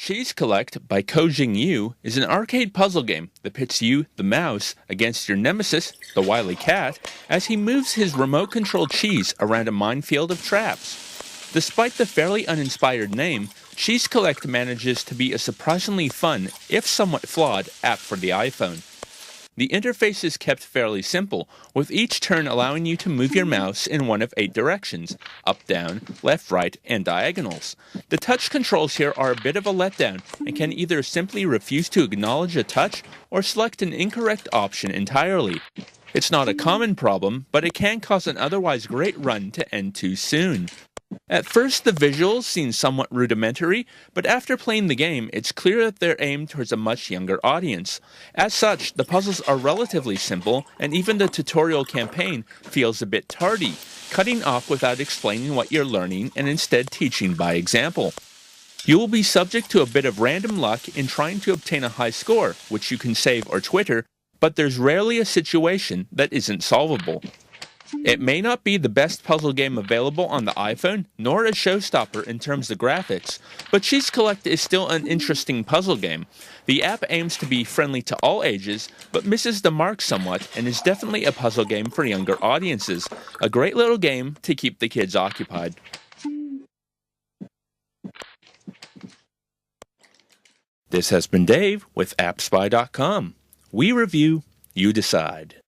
Cheese Collect by Kojing Yu is an arcade puzzle game that pits you, the mouse, against your nemesis, the wily cat, as he moves his remote-controlled cheese around a minefield of traps. Despite the fairly uninspired name, Cheese Collect manages to be a surprisingly fun, if somewhat flawed, app for the iPhone. The interface is kept fairly simple, with each turn allowing you to move your mouse in one of 8 directions: up, down, left, right, and diagonals. The touch controls here are a bit of a letdown, and can either simply refuse to acknowledge a touch, or select an incorrect option entirely. It's not a common problem, but it can cause an otherwise great run to end too soon. At first, the visuals seem somewhat rudimentary, but after playing the game, it's clear that they're aimed towards a much younger audience. As such, the puzzles are relatively simple, and even the tutorial campaign feels a bit tardy, cutting off without explaining what you're learning and instead teaching by example. You will be subject to a bit of random luck in trying to obtain a high score, which you can save or Twitter, but there's rarely a situation that isn't solvable. It may not be the best puzzle game available on the iPhone, nor a showstopper in terms of graphics, but Cheese Collect is still an interesting puzzle game. The app aims to be friendly to all ages, but misses the mark somewhat and is definitely a puzzle game for younger audiences. A great little game to keep the kids occupied. This has been Dave with AppSpy.com. We review, you decide.